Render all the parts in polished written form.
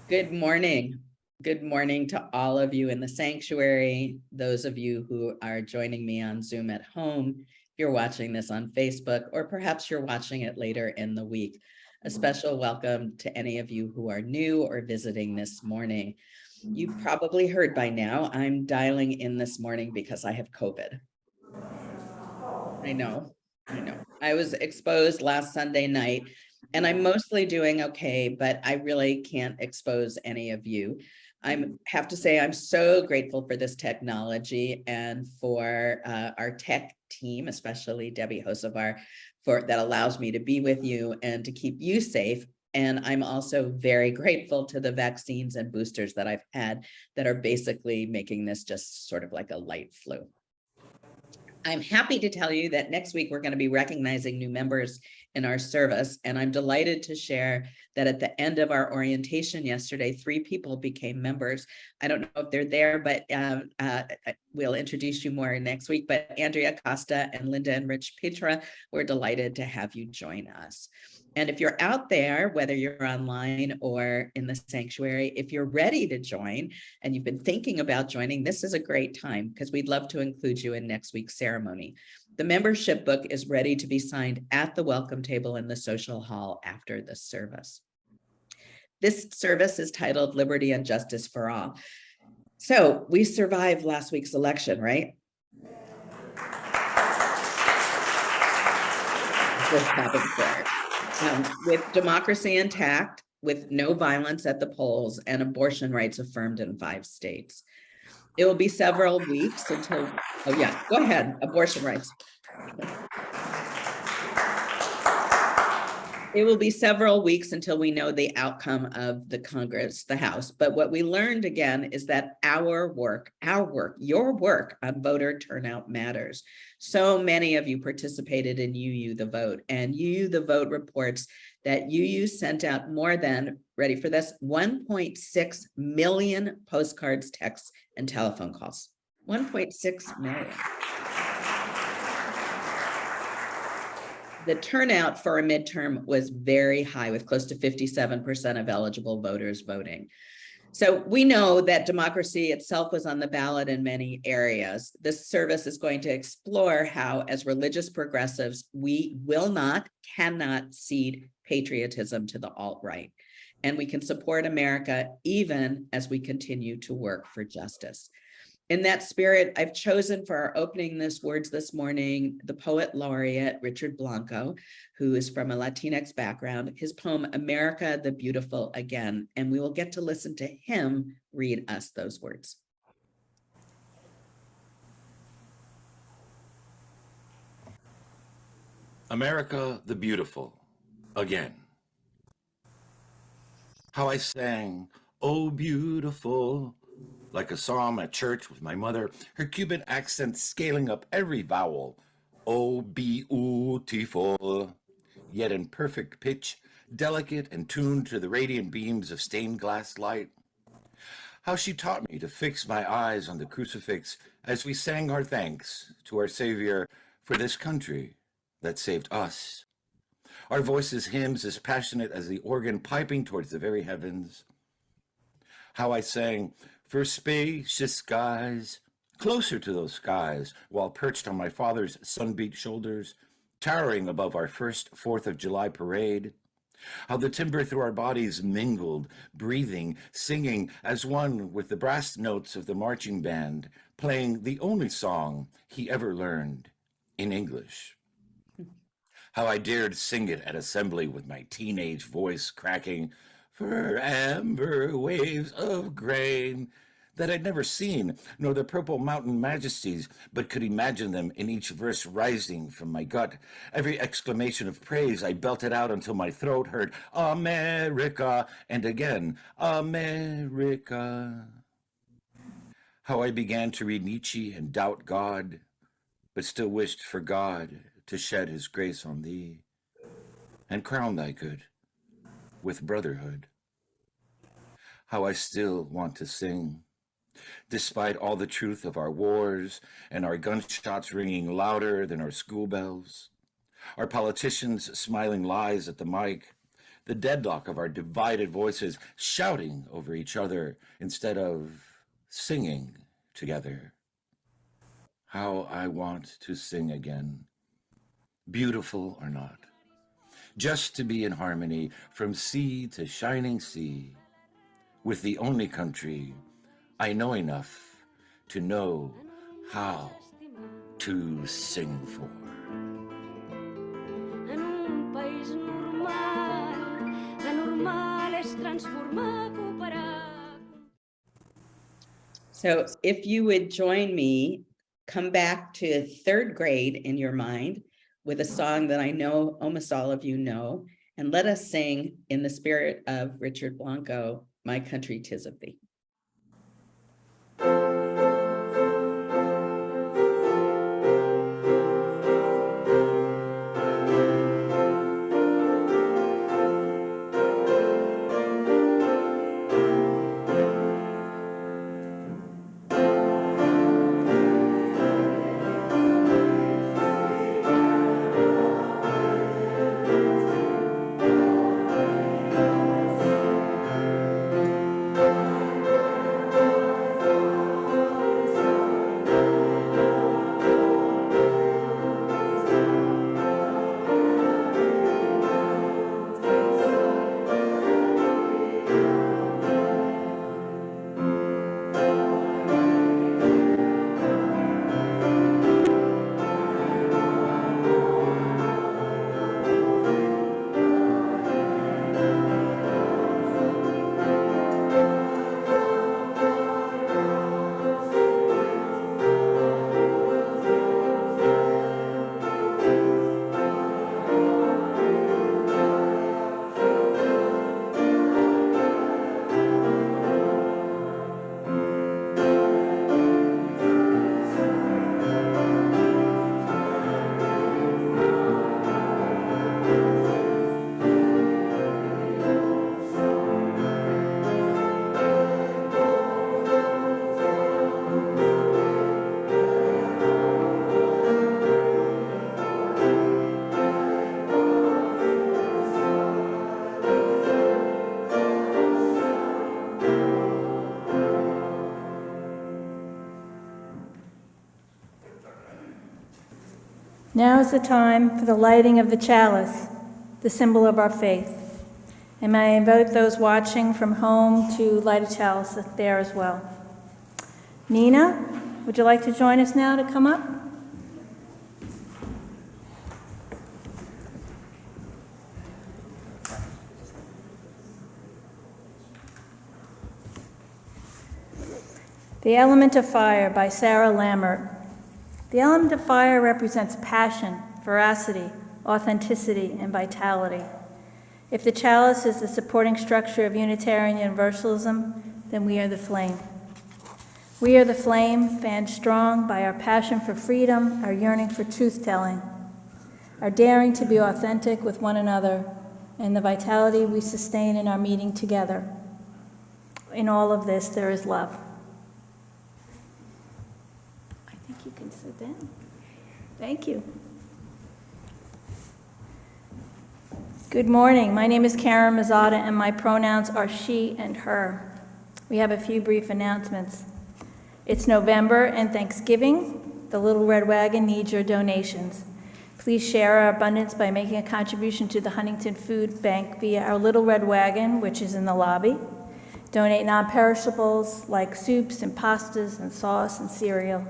Good morning. Good morning to all of you in the sanctuary, those of you who are joining me on Zoom at home, if you're watching this on Facebook, or perhaps you're watching it later in the week. A special welcome to any of you who are new or visiting this morning. You've probably heard by now, I'm dialing in this morning because I have COVID. I know. I was exposed last Sunday night, and I'm mostly doing okay, but I really can't expose any of you. I have to say I'm so grateful for this technology and for our tech team, especially Debbie Hosevar, that allows me to be with you and to keep you safe. And I'm also very grateful to the vaccines and boosters that I've had that are basically making this just sort of like a light flu. I'm happy to tell you that next week we're going to be recognizing new members in our service, and I'm delighted to share that at the end of our orientation yesterday, 3 people became members. I don't know if they're there, but we'll introduce you more next week. But Andrea Costa and Linda and Rich Petra, we're delighted to have you join us. And if you're out there, whether you're online or in the sanctuary, if you're ready to join and you've been thinking about joining, this is a great time because we'd love to include you in next week's ceremony. The membership book is ready to be signed at the welcome table in the social hall after the service. This service is titled Liberty and Justice for All. So we survived last week's election, right? Just happened there. With democracy intact, with no violence at the polls, and abortion rights affirmed in 5 states. It will be several weeks until, oh yeah, go ahead, abortion rights. It will be several weeks until we know the outcome of the Congress, the House. But what we learned again is that our work, your work on voter turnout matters. So many of you participated in UU the Vote, and UU the Vote reports that UU sent out more than, ready for this, 1.6 million postcards, texts, and telephone calls. 1.6 million. The turnout for a midterm was very high, with close to 57% of eligible voters voting. So we know that democracy itself was on the ballot in many areas. This service is going to explore how, as religious progressives, we will not, cannot cede patriotism to the alt-right. And we can support America even as we continue to work for justice. In that spirit, I've chosen for our opening words this morning, the poet laureate, Richard Blanco, who is from a Latinx background, his poem, America the Beautiful Again, and we will get to listen to him read us those words. America the Beautiful Again. How I sang, oh beautiful, like a psalm at church with my mother, her Cuban accent scaling up every vowel. Oh, beautiful, yet in perfect pitch, delicate and tuned to the radiant beams of stained glass light. How she taught me to fix my eyes on the crucifix as we sang our thanks to our Savior for this country that saved us. Our voices hymns as passionate as the organ piping towards the very heavens. How I sang, for spacious skies, closer to those skies, while perched on my father's sun-beat shoulders, towering above our first 4th of July parade. How the timber through our bodies mingled, breathing, singing as one with the brass notes of the marching band, playing the only song he ever learned in English. How I dared sing it at assembly with my teenage voice cracking, for amber waves of grain, that I'd never seen, nor the purple mountain majesties, but could imagine them in each verse rising from my gut. Every exclamation of praise I belted out until my throat heard America, and again, America. How I began to read Nietzsche and doubt God, but still wished for God to shed his grace on thee, and crown thy good with brotherhood. How I still want to sing, despite all the truth of our wars and our gunshots ringing louder than our school bells, our politicians smiling lies at the mic, the deadlock of our divided voices shouting over each other instead of singing together. How I want to sing again, beautiful or not, just to be in harmony from sea to shining sea, with the only country I know enough to know how to sing for. En un país normal, la normal és transformar, cooperar. So if you would join me, come back to 3rd grade in your mind with a song that I know almost all of you know, and let us sing in the spirit of Richard Blanco, My Country 'Tis of Thee. Now is the time for the lighting of the chalice, the symbol of our faith. And may I invite those watching from home to light a chalice there as well. Nina, would you like to join us now to come up? The Element of Fire by Sarah Lammert. The element of fire represents passion, veracity, authenticity, and vitality. If the chalice is the supporting structure of Unitarian Universalism, then we are the flame. We are the flame, fanned strong by our passion for freedom, our yearning for truth-telling, our daring to be authentic with one another, and the vitality we sustain in our meeting together. In all of this, there is love. I think you can sit down. Thank you. Good morning. My name is Karen Mazzata, and my pronouns are she and her. We have a few brief announcements. It's November and Thanksgiving. The Little Red Wagon needs your donations. Please share our abundance by making a contribution to the Huntington Food Bank via our Little Red Wagon, which is in the lobby. Donate non-perishables like soups and pastas and sauce and cereal.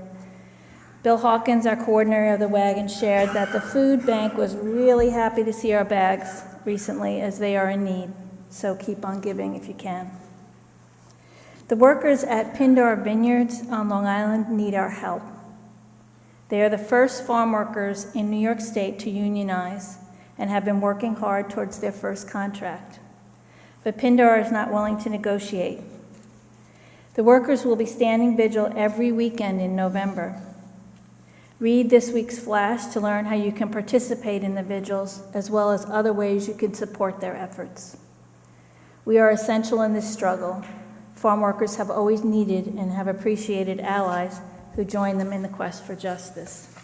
Bill Hawkins, our coordinator of the wagon, shared that the food bank was really happy to see our bags recently as they are in need. So keep on giving if you can. The workers at Pindar Vineyards on Long Island need our help. They are the first farm workers in New York State to unionize and have been working hard towards their first contract. But Pindar is not willing to negotiate. The workers will be standing vigil every weekend in November. Read this week's flash to learn how you can participate in the vigils, as well as other ways you can support their efforts. We are essential in this struggle. Farm workers have always needed and have appreciated allies who join them in the quest for justice.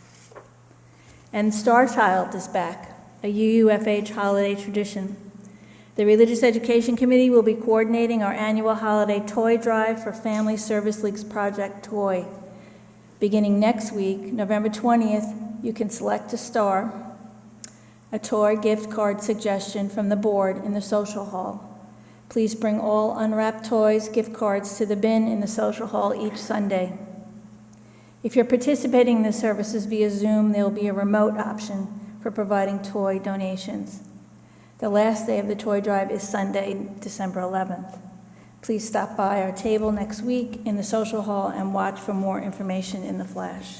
And Star Child is back, a UUFH holiday tradition. The Religious Education Committee will be coordinating our annual holiday toy drive for Family Service League's Project Toy. Beginning next week, November 20th, you can select a star, a toy gift card suggestion from the board in the social hall. Please bring all unwrapped toys, gift cards to the bin in the social hall each Sunday. If you're participating in the services via Zoom, there will be a remote option for providing toy donations. The last day of the toy drive is Sunday, December 11th. Please stop by our table next week in the social hall and watch for more information in the flash.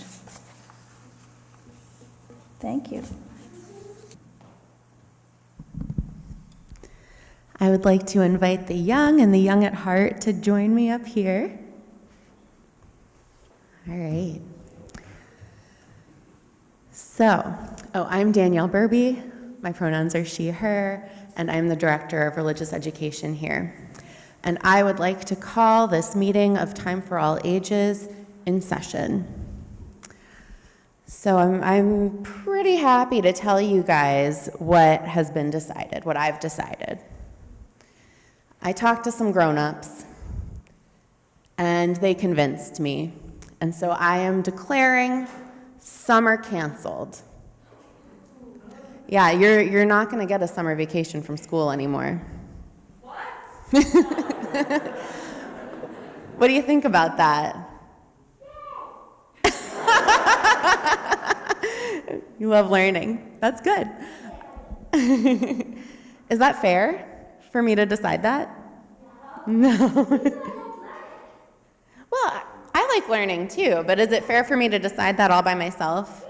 Thank you. I would like to invite the young and the young at heart to join me up here. All right. I'm Danielle Burby. My pronouns are she, her, and I'm the Director of Religious Education here. And I would like to call this meeting of Time for All Ages in session. So I'm pretty happy to tell you guys what has been decided, what I've decided. I talked to some grown-ups, and they convinced me. And so I am declaring summer canceled. Yeah, you're not going to get a summer vacation from school anymore. What? What do you think about that? You love learning. That's good. Is that fair for me to decide that? No. Well, I like learning too, but is it fair for me to decide that all by myself?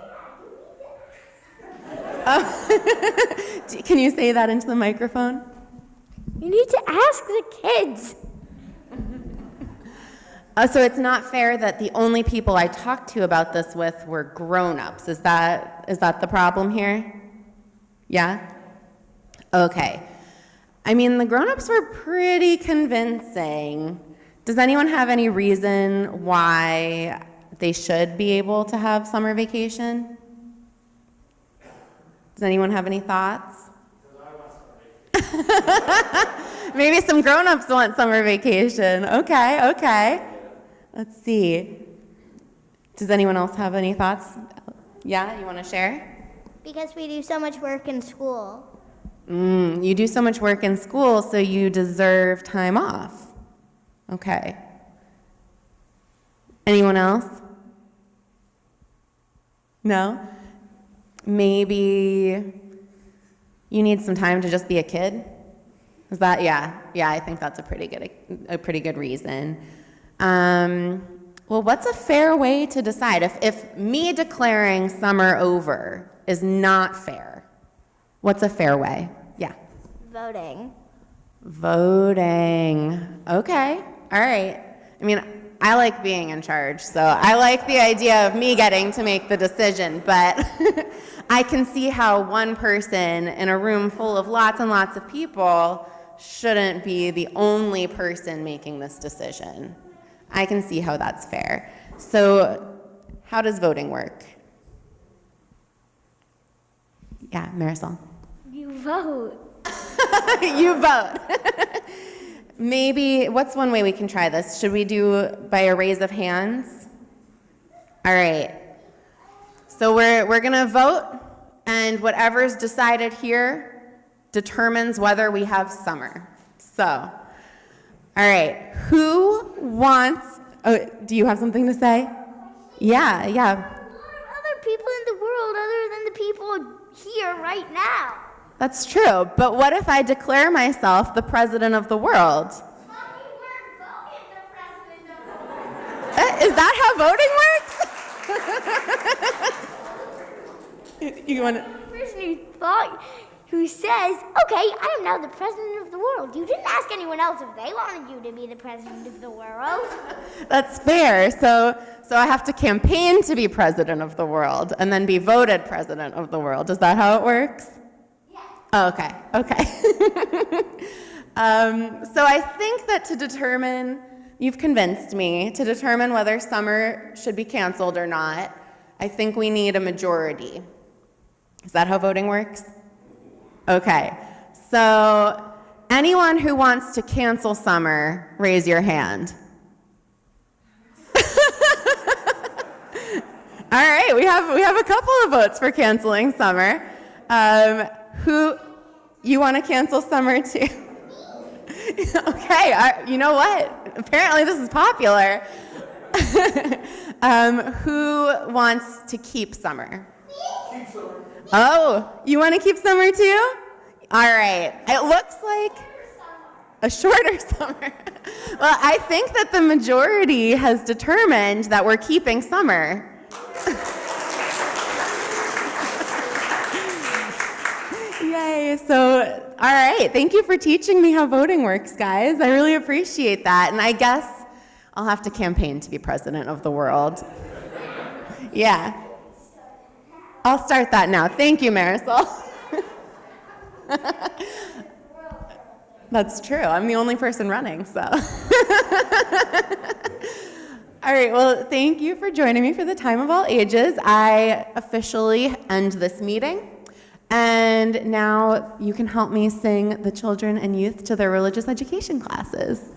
Oh. Can you say that into the microphone? You need to ask the kids. So it's not fair that the only people I talked to about this with were grown-ups. Is that the problem here? Yeah? Okay. I mean, the grown-ups were pretty convincing. Does anyone have any reason why they should be able to have summer vacation? Does anyone have any thoughts? Maybe some grown-ups want summer vacation. Okay. Let's see. Does anyone else have any thoughts? Yeah, you want to share? Because we do so much work in school. You do so much work in school, so you deserve time off. Okay. Anyone else? No? Maybe you need some time to just be a kid? Is that, yeah, I think that's a pretty good reason. Well, what's a fair way to decide? If me declaring summer over is not fair, what's a fair way? Yeah. Voting. Voting. Okay. All right. I mean, I like being in charge, so I like the idea of me getting to make the decision, but I can see how one person in a room full of lots and lots of people shouldn't be the only person making this decision. I can see how that's fair. So how does voting work? Yeah, Marisol. You vote. You vote. Maybe, what's one way we can try this? Should we do by a raise of hands? All right. So we're going to vote, and whatever's decided here determines whether we have summer. So, all right. Who wants, oh, do you have something to say? Yeah. There are other people in the world other than the people here right now. That's true, but what if I declare myself the president of the world? Mommy, we're voting the president of the world. Is that how voting works? You want to? The person who says, okay, I am now the president of the world. You didn't ask anyone else if they wanted you to be the president of the world. That's fair. So I have to campaign to be president of the world and then be voted president of the world. Is that how it works? Oh, okay. So I think that to determine, you've convinced me, to determine whether summer should be canceled or not, I think we need a majority. Is that how voting works? Okay. So anyone who wants to cancel summer, raise your hand. All right, we have a couple of votes for canceling summer. Who, you want to cancel summer too? Okay, you know what? Apparently this is popular. Who wants to keep summer? Keep summer. Oh, you want to keep summer too? All right, it looks like a shorter summer. Well, I think that the majority has determined that we're keeping summer. Yay, so, all right, thank you for teaching me how voting works, guys. I really appreciate that, and I guess I'll have to campaign to be president of the world. Yeah. I'll start that now. Thank you, Marisol. That's true. I'm the only person running, so. All right, well, thank you for joining me for the Time of All Ages. I officially end this meeting. And now you can help me sing the children and youth to their religious education classes.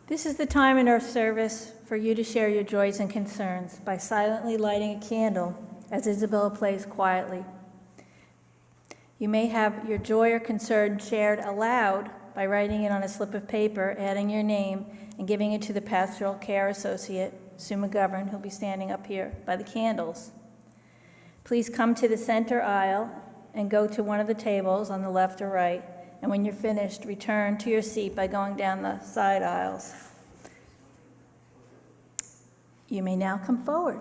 This is the time in our service for you to share your joys and concerns by silently lighting a candle as Isabella plays quietly. You may have your joy or concern shared aloud by writing it on a slip of paper, adding your name, and giving it to the pastoral care associate, Sue McGovern, who'll be standing up here by the candles. Please come to the center aisle and go to one of the tables on the left or right. And when you're finished, return to your seat by going down the side aisles. You may now come forward.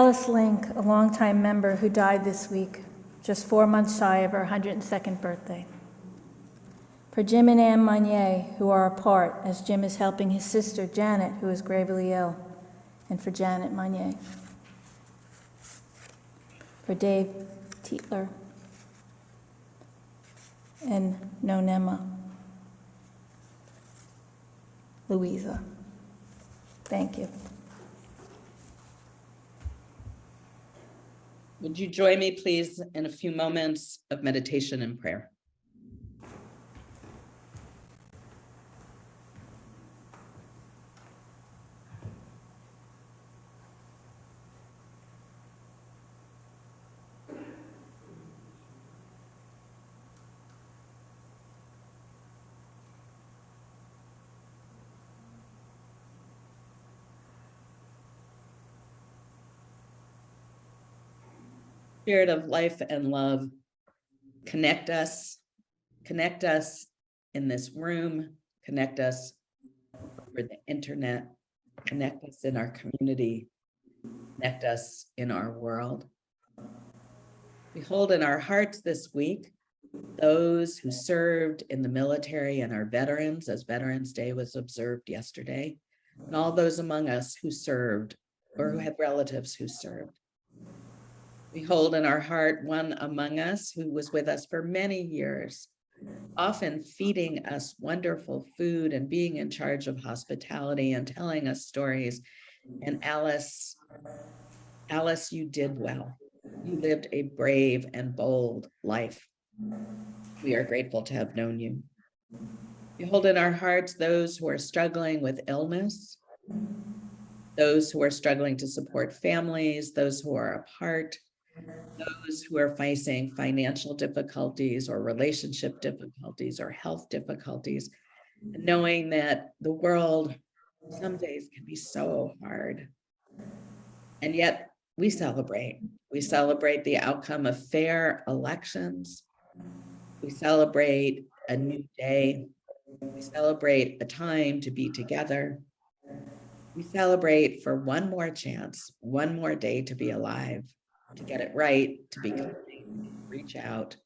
Alice Link, a longtime member who died this week, just 4 months shy of her 102nd birthday. For Jim and Ann Monnier, who are apart, as Jim is helping his sister, Janet, who is gravely ill, and for Janet Monnier. For Dave Tietler and Nonema Louisa. Thank you. Would you join me, please, in a few moments of meditation and prayer? Spirit of life and love, connect us in this room, connect us over the internet, connect us in our community, connect us in our world. We hold in our hearts this week those who served in the military and our veterans, as Veterans Day was observed yesterday, and all those among us who served or who had relatives who served. We hold in our heart one among us who was with us for many years, often feeding us wonderful food and being in charge of hospitality and telling us stories. And Alice, you did well. You lived a brave and bold life. We are grateful to have known you. We hold in our hearts those who are struggling with illness, those who are struggling to support families, those who are apart, those who are facing financial difficulties or relationship difficulties or health difficulties, knowing that the world some days can be so hard. And yet we celebrate. We celebrate the outcome of fair elections. We celebrate a new day. We celebrate a time to be together. We celebrate for one more chance, one more day to be alive, to get it right, to be kind, reach out,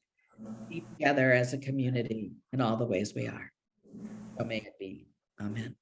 be together as a community in all the ways we are. So may it be. Amen.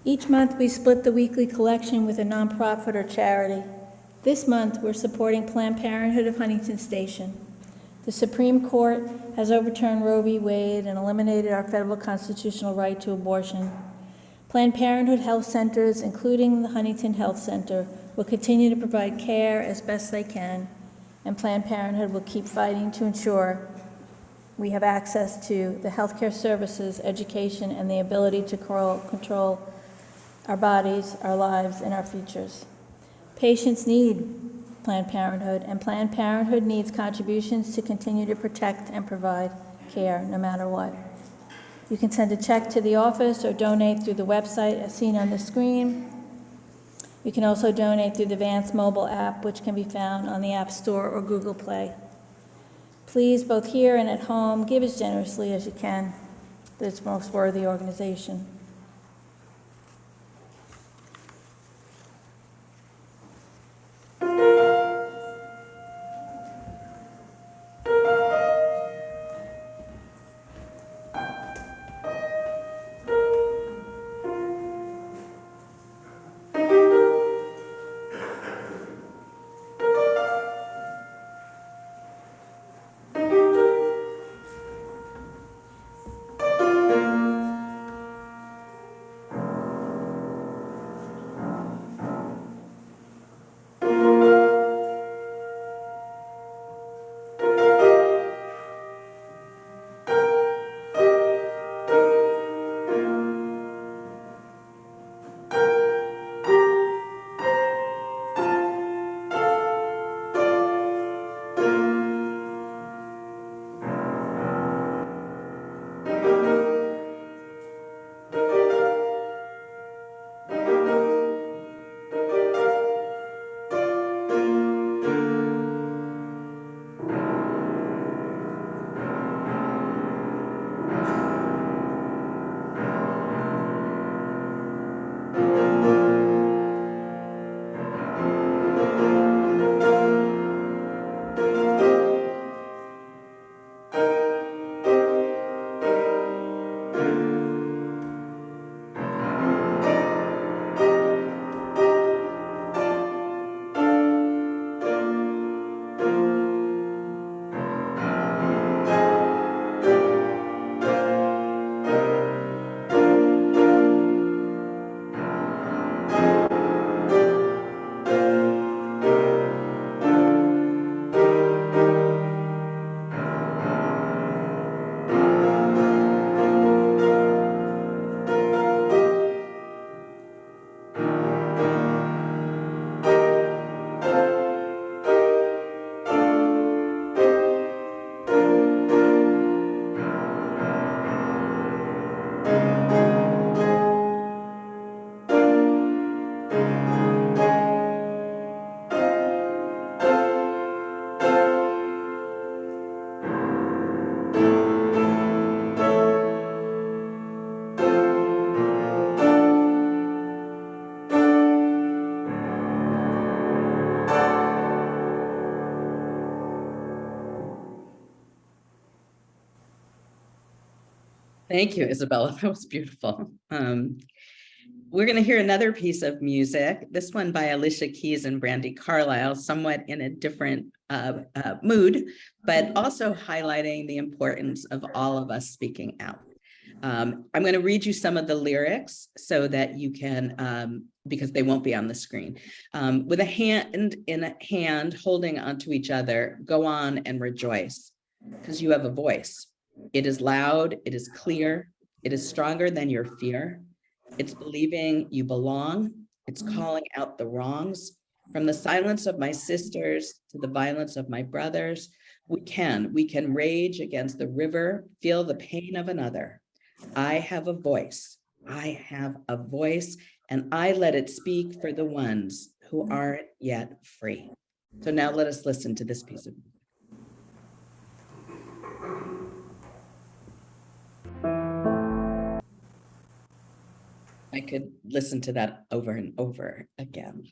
Each month, we split the weekly collection with a nonprofit or charity. This month, we're supporting Planned Parenthood of Huntington Station. The Supreme Court has overturned Roe v. Wade and eliminated our federal constitutional right to abortion. Planned Parenthood health centers, including the Huntington Health Center, will continue to provide care as best they can, and Planned Parenthood will keep fighting to ensure we have access to the healthcare services, education, and the ability to control our bodies, our lives, and our futures. Patients need Planned Parenthood, and Planned Parenthood needs contributions to continue to protect and provide care no matter what. You can send a check to the office or donate through the website as seen on the screen. You can also donate through the Vance mobile app, which can be found on the App Store or Google Play. Please, both here and at home, give as generously as you can to this most worthy organization. Thank you, Isabella. That was beautiful. We're going to hear another piece of music, this one by Alicia Keys and Brandy Carlisle, somewhat in a different mood, but also highlighting the importance of all of us speaking out. I'm going to read you some of the lyrics so that you can, because they won't be on the screen. With a hand in a hand holding onto each other, go on and rejoice, because you have a voice. It is loud, it is clear, it is stronger than your fear. It's believing you belong. It's calling out the wrongs. From the silence of my sisters to the violence of my brothers, we can rage against the river, feel the pain of another. I have a voice. I have a voice, and I let it speak for the ones who aren't yet free. So now let us listen to this piece of music. I could listen to that over and over again.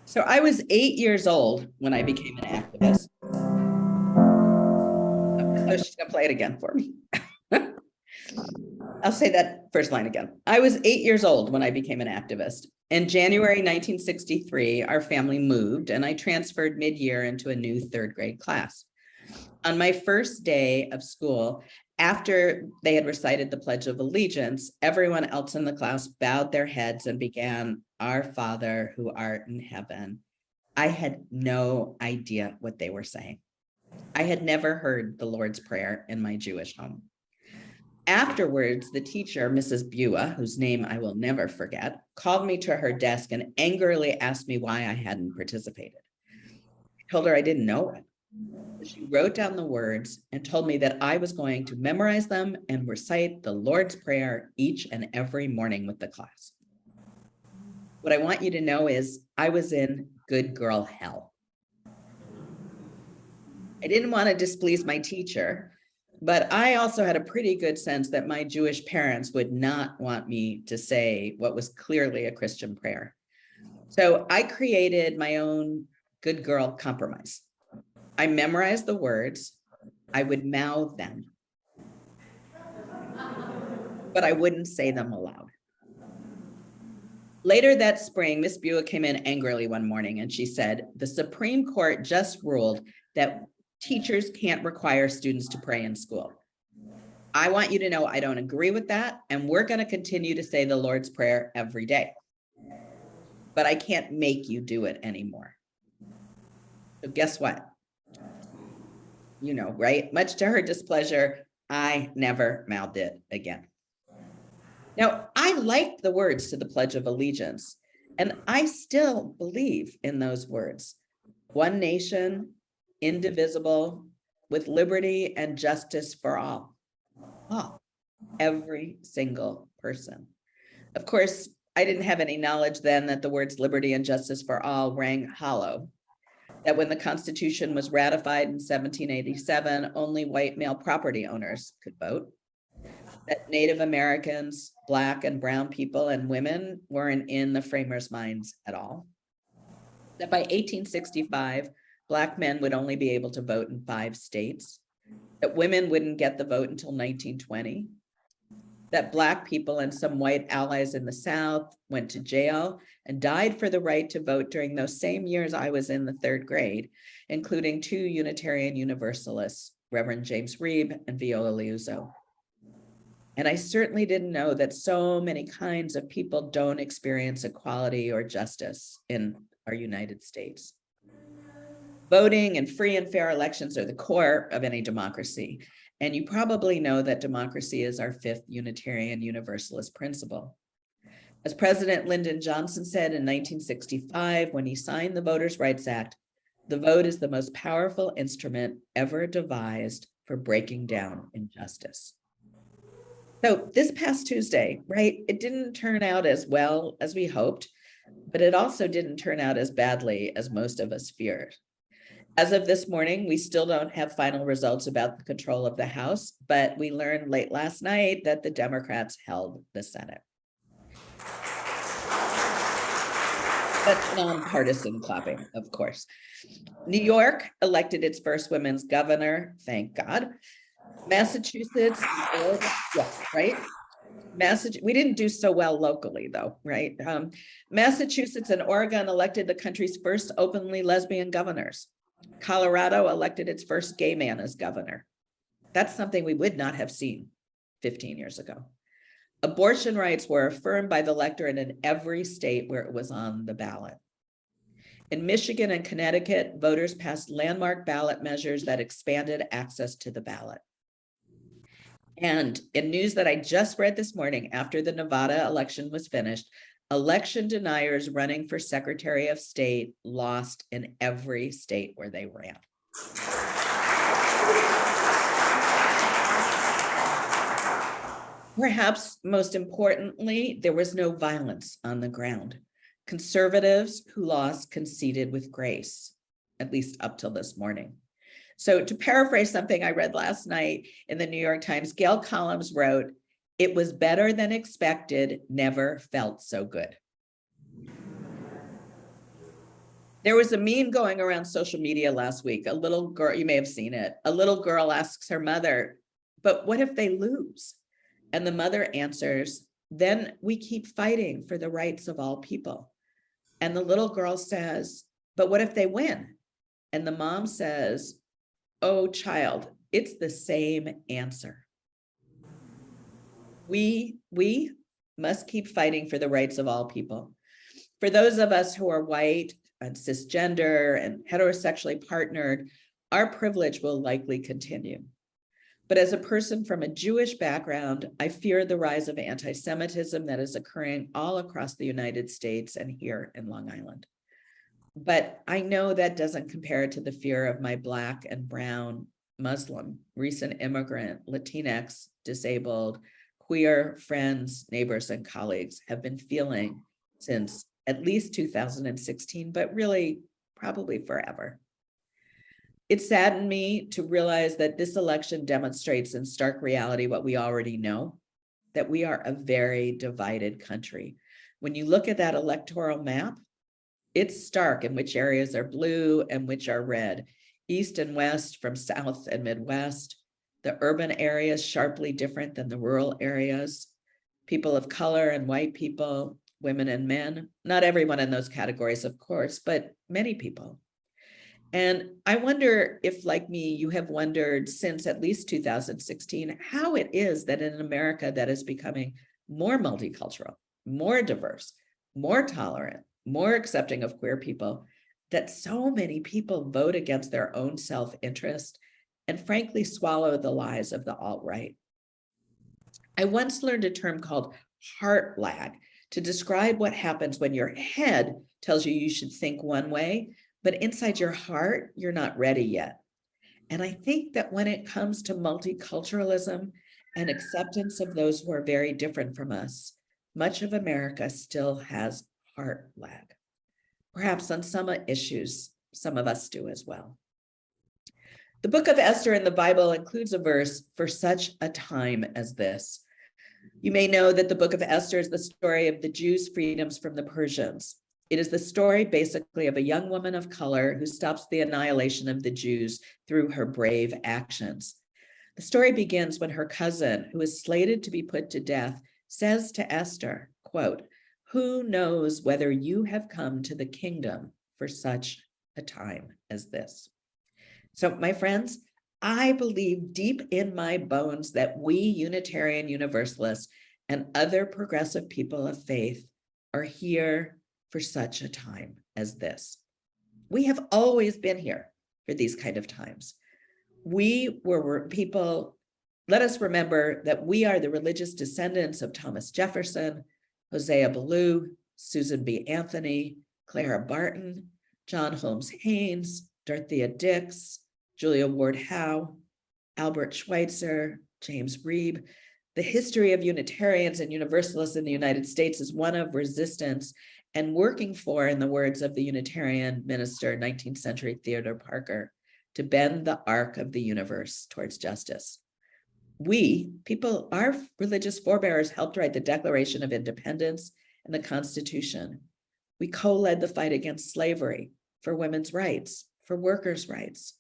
So I was 8 years old when I became an activist. So she's gonna play it again for me. I'll say that first line again. I was 8 years old when I became an activist. In January 1963, our family moved and I transferred mid-year into a new third grade class. On my first day of school, after they had recited the Pledge of Allegiance, everyone else in the class bowed their heads and began, "Our Father who art in heaven." I had no idea what they were saying. I had never heard the Lord's Prayer in my Jewish home. Afterwards, the teacher, Mrs. Bua, whose name I will never forget, called me to her desk and angrily asked me why I hadn't participated. I told her I didn't know it. She wrote down the words and told me that I was going to memorize them and recite the Lord's Prayer each and every morning with the class. What I want you to know is I was in good girl hell. I didn't want to displease my teacher, but I also had a pretty good sense that my Jewish parents would not want me to say what was clearly a Christian prayer. So I created my own good girl compromise. I memorized the words, I would mouth them, but I wouldn't say them aloud. Later that spring, Miss Buick came in angrily one morning and she said, the Supreme Court just ruled that teachers can't require students to pray in school. I want you to know I don't agree with that, and we're going to continue to say the Lord's Prayer every day. But I can't make you do it anymore. So guess what? You know, right? Much to her displeasure, I never mouthed it again. Now, I liked the words to the Pledge of Allegiance, and I still believe in those words. One nation, indivisible, with liberty and justice for all. Oh, every single person. Of course, I didn't have any knowledge then that the words liberty and justice for all rang hollow. That when the Constitution was ratified in 1787, only white male property owners could vote. That Native Americans, Black and brown people and women weren't in the framers' minds at all. That by 1865, Black men would only be able to vote in 5 states. That women wouldn't get the vote until 1920. That Black people and some white allies in the South went to jail and died for the right to vote during those same years I was in the 3rd grade, including 2 Unitarian Universalists, Reverend James Reeb and Viola Liuzzo. And I certainly didn't know that so many kinds of people don't experience equality or justice in our United States. Voting and free and fair elections are the core of any democracy. And you probably know that democracy is our 5th Unitarian Universalist principle. As President Lyndon Johnson said in 1965, when he signed the Voters' Rights Act, the vote is the most powerful instrument ever devised for breaking down injustice. So this past Tuesday, right, it didn't turn out as well as we hoped, but it also didn't turn out as badly as most of us feared. As of this morning, we still don't have final results about the control of the House, but we learned late last night that the Democrats held the Senate. That's nonpartisan clapping, of course. New York elected its first women's governor, thank God. Massachusetts, yeah, right? We didn't do so well locally though, right? Massachusetts and Oregon elected the country's first openly lesbian governors. Colorado elected its first gay man as governor. That's something we would not have seen 15 years ago. Abortion rights were affirmed by the electorate in every state where it was on the ballot. In Michigan and Connecticut, voters passed landmark ballot measures that expanded access to the ballot. And in news that I just read this morning after the Nevada election was finished, election deniers running for Secretary of State lost in every state where they ran. Perhaps most importantly, there was no violence on the ground. Conservatives who lost conceded with grace, at least up till this morning. So to paraphrase something I read last night in the New York Times, Gail Collins wrote, "It was better than expected, never felt so good." There was a meme going around social media last week. A little girl, you may have seen it. A little girl asks her mother, "But what if they lose?" And the mother answers, "Then we keep fighting for the rights of all people." And the little girl says, "But what if they win?" And the mom says, "Oh, child, it's the same answer." We must keep fighting for the rights of all people. For those of us who are white and cisgender and heterosexually partnered, our privilege will likely continue. But as a person from a Jewish background, I fear the rise of anti-Semitism that is occurring all across the United States and here in Long Island. But I know that doesn't compare to the fear of my Black and brown, Muslim, recent immigrant, Latinx, disabled, queer friends, neighbors, and colleagues have been feeling since at least 2016, but really probably forever. It saddened me to realize that this election demonstrates in stark reality what we already know, that we are a very divided country. When you look at that electoral map, it's stark in which areas are blue and which are red, east and west from south and Midwest. The urban areas sharply different than the rural areas. People of color and white people, women and men, not everyone in those categories, of course, but many people. And I wonder if, like me, you have wondered since at least 2016, how it is that in America that is becoming more multicultural, more diverse, more tolerant, more accepting of queer people, that so many people vote against their own self-interest and frankly swallow the lies of the alt-right. I once learned a term called heart lag to describe what happens when your head tells you should think one way, but inside your heart, you're not ready yet. And I think that when it comes to multiculturalism and acceptance of those who are very different from us, much of America still has heart lag. Perhaps on some issues, some of us do as well. The book of Esther in the Bible includes a verse, for such a time as this. You may know that the book of Esther is the story of the Jews' freedoms from the Persians. It is the story basically of a young woman of color who stops the annihilation of the Jews through her brave actions. The story begins when her cousin, who is slated to be put to death, says to Esther, quote, "Who knows whether you have come to the kingdom for such a time as this?" So, my friends, I believe deep in my bones that we Unitarian Universalists and other progressive people of faith are here for such a time as this. We have always been here for these kind of times. We were people, let us remember that we are the religious descendants of Thomas Jefferson, Hosea Ballou, Susan B. Anthony, Clara Barton, John Holmes Haynes, Dorothea Dix, Julia Ward Howe, Albert Schweitzer, James Reeb. The history of Unitarians and Universalists in the United States is one of resistance and working for, in the words of the Unitarian minister, 19th century Theodore Parker, to bend the arc of the universe towards justice. We, people, our religious forebears helped write the Declaration of Independence and the Constitution. We co-led the fight against slavery, for women's rights, for workers' rights.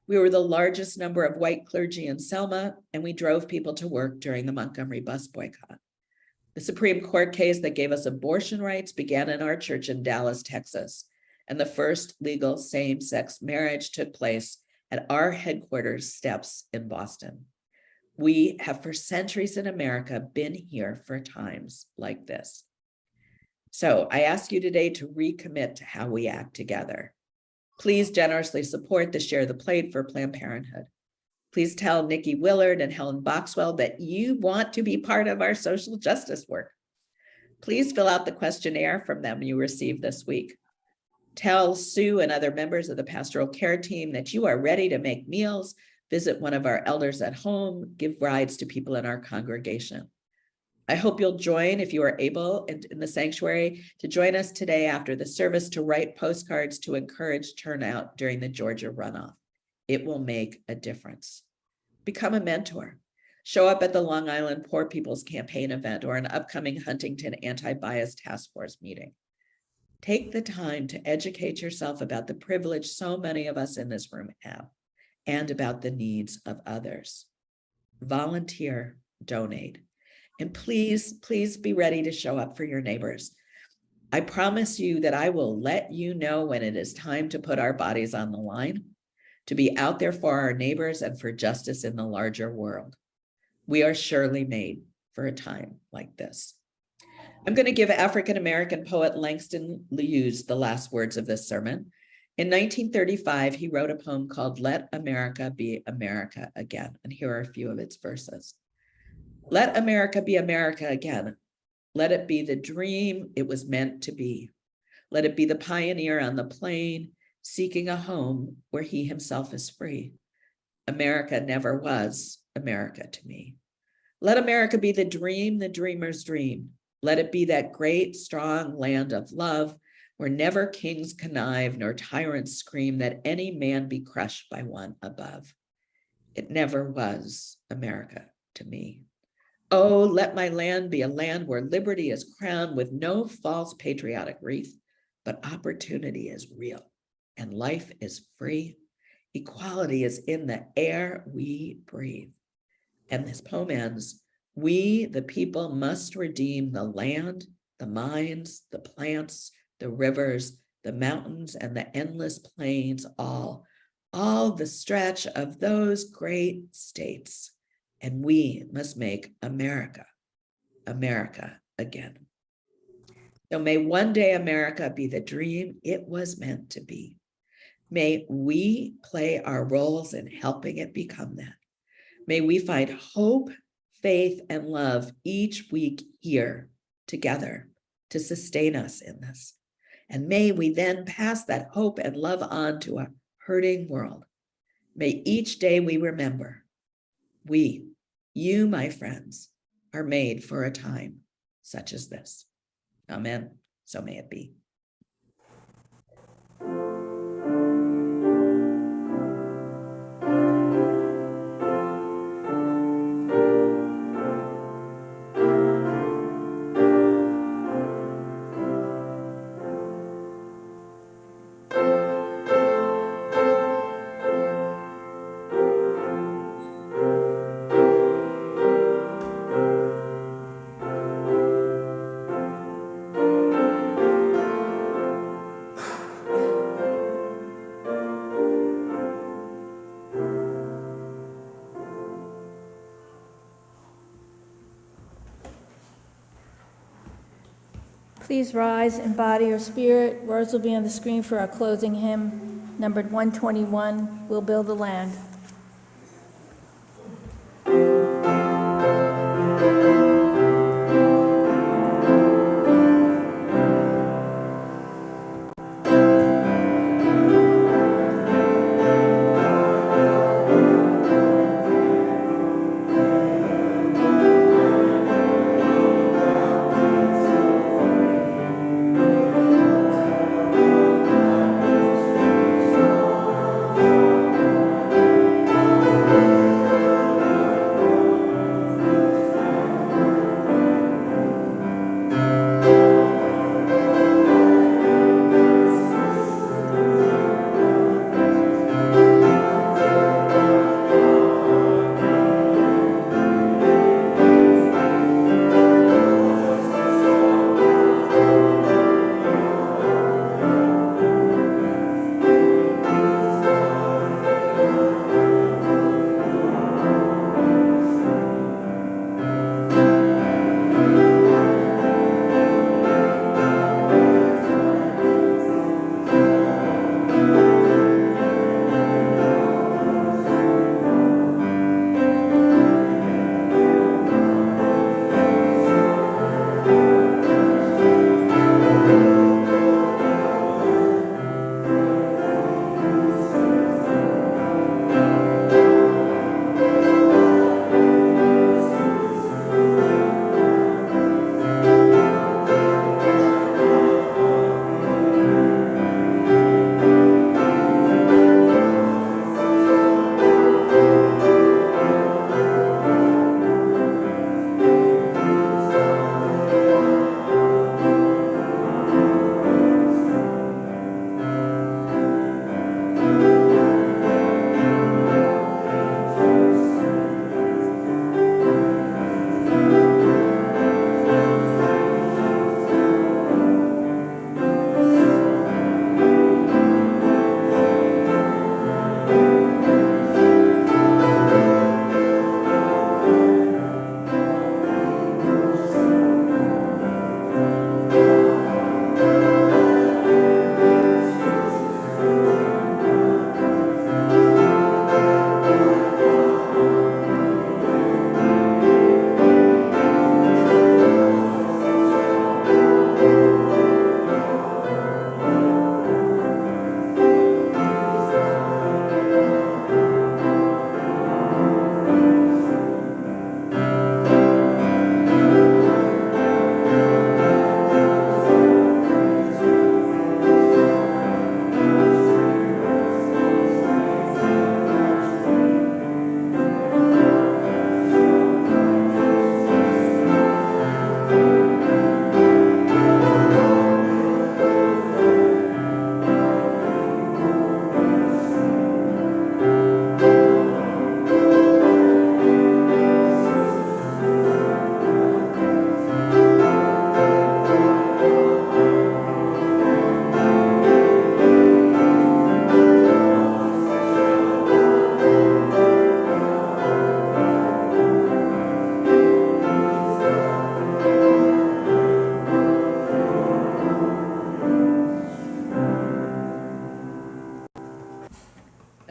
We were the largest number of white clergy in Selma, and we drove people to work during the Montgomery bus boycott. The Supreme Court case that gave us abortion rights began in our church in Dallas, Texas, and the first legal same-sex marriage took place at our headquarters steps in Boston. We have for centuries in America been here for times like this. So I ask you today to recommit to how we act together. Please generously support the Share the Plate for Planned Parenthood. Please tell Nikki Willard and Helen Boxwell that you want to be part of our social justice work. Please fill out the questionnaire from them you received this week. Tell Sue and other members of the pastoral care team that you are ready to make meals, visit one of our elders at home, give rides to people in our congregation. I hope you'll join, if you are able, in the sanctuary, to join us today after the service to write postcards to encourage turnout during the Georgia runoff. It will make a difference. Become a mentor. Show up at the Long Island Poor People's Campaign event or an upcoming Huntington Anti-Bias Task Force meeting. Take the time to educate yourself about the privilege so many of us in this room have and about the needs of others. Volunteer, donate, and please, please be ready to show up for your neighbors. I promise you that I will let you know when it is time to put our bodies on the line, to be out there for our neighbors and for justice in the larger world. We are surely made for a time like this. I'm going to give African-American poet Langston Hughes the last words of this sermon. In 1935, he wrote a poem called Let America Be America Again. And here are a few of its verses. Let America be America again. Let it be the dream it was meant to be. Let it be the pioneer on the plain, seeking a home where he himself is free. America never was America to me. Let America be the dream the dreamers dream. Let it be that great, strong land of love where never kings connive nor tyrants scream that any man be crushed by one above. It never was America to me. Oh, let my land be a land where liberty is crowned with no false patriotic wreath, but opportunity is real and life is free. Equality is in the air we breathe. And this poem ends, we, the people, must redeem the land, the mines, the plants, the rivers, the mountains, and the endless plains, all the stretch of those great states. And we must make America, America again. So may one day America be the dream it was meant to be. May we play our roles in helping it become that. May we find hope, faith, and love each week here together to sustain us in this. And may we then pass that hope and love on to a hurting world. May each day we remember, we, you, my friends, are made for a time such as this. Amen. So may it be. Please rise in body or spirit. Words will be on the screen for our closing hymn, numbered 121, We'll Build the Land.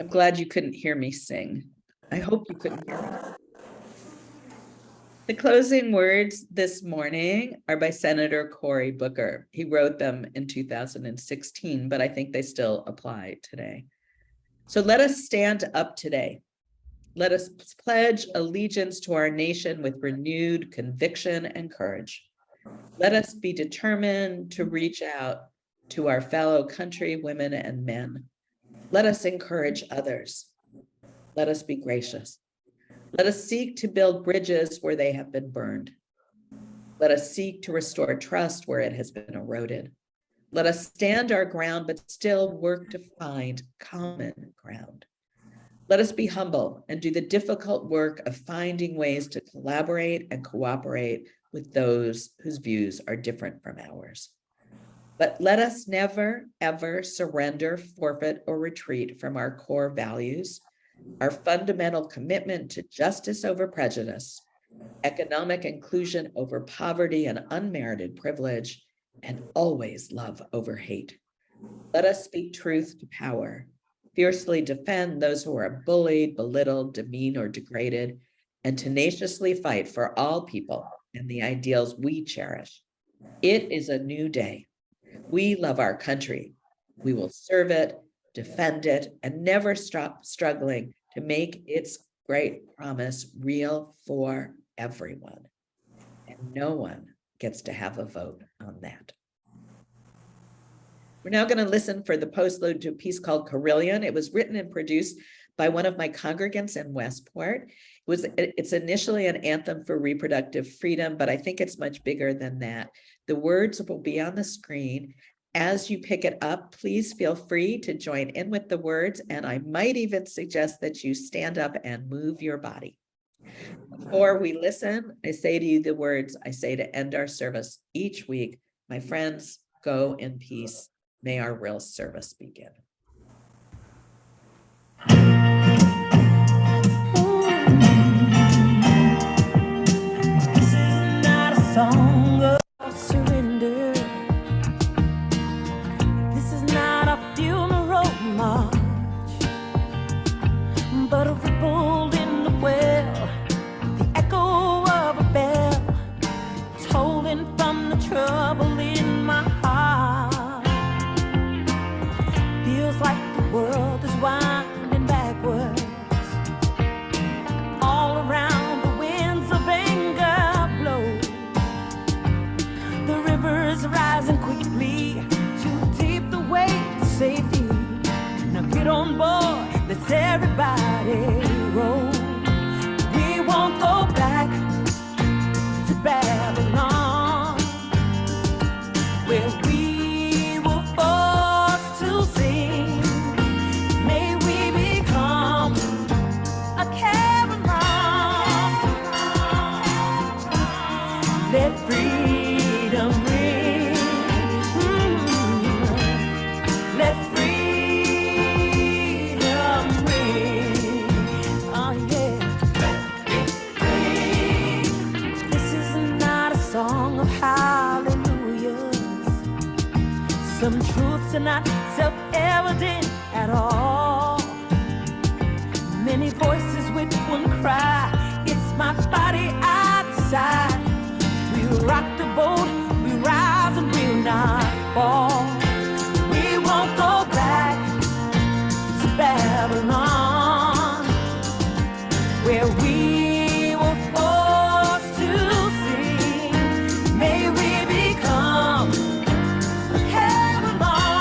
I'm glad you couldn't hear me sing. I hope you couldn't hear me. The closing words this morning are by Senator Cory Booker. He wrote them in 2016, but I think they still apply today. So let us stand up today. Let us pledge allegiance to our nation with renewed conviction and courage. Let us be determined to reach out to our fellow countrywomen and men. Let us encourage others. Let us be gracious. Let us seek to build bridges where they have been burned. Let us seek to restore trust where it has been eroded. Let us stand our ground, but still work to find common ground. Let us be humble and do the difficult work of finding ways to collaborate and cooperate with those whose views are different from ours. But let us never, ever surrender, forfeit, or retreat from our core values, our fundamental commitment to justice over prejudice, economic inclusion over poverty and unmerited privilege, and always love over hate. Let us speak truth to power, fiercely defend those who are bullied, belittled, demeaned, or degraded, and tenaciously fight for all people and the ideals we cherish. It is a new day. We love our country. We will serve it, defend it, and never stop struggling to make its great promise real for everyone. And no one gets to have a vote on that. We're now going to listen for the postlude to a piece called Carillon. It was written and produced by one of my congregants in Westport. It's initially an anthem for reproductive freedom, but I think it's much bigger than that. The words will be on the screen. As you pick it up, please feel free to join in with the words, and I might even suggest that you stand up and move your body. Before we listen, I say to you the words I say to end our service each week. My friends, go in peace. May our real service begin. This is not a song of surrender. This is not a funeral march, but a ripple in the well, the echo of a bell, tolling from the trouble in my heart. Feels like the world is winding backwards. All around the winds of anger blow. The rivers rising quickly, too deep the way to safety. Now get on board, let's everybody roll. We won't go back to Babylon, where we were forced to sing. May we become a Caroline. Let freedom ring. Let freedom ring. Oh yeah. Let it ring. This is not a song of hallelujahs. Some truths are not self-evident at all. Many voices with one cry. It's my body I decide. We'll rock the boat, we rise and we'll not fall. We won't go back to Babylon, where we were forced to sing. May we become a Caroline.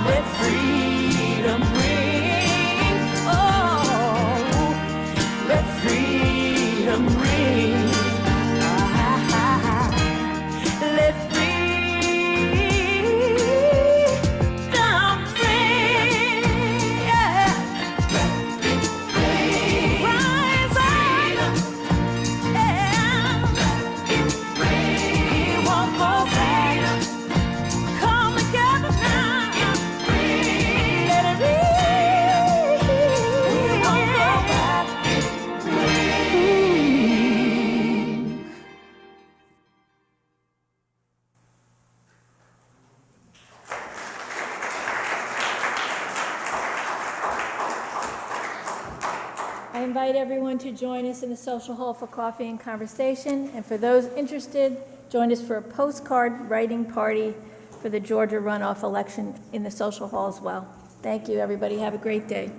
Let freedom ring. Oh, let freedom ring. Let freedom I invite everyone to join us in the social hall for coffee and conversation. And for those interested, join us for a postcard writing party for the Georgia runoff election in the social hall as well. Thank you, everybody. Have a great day.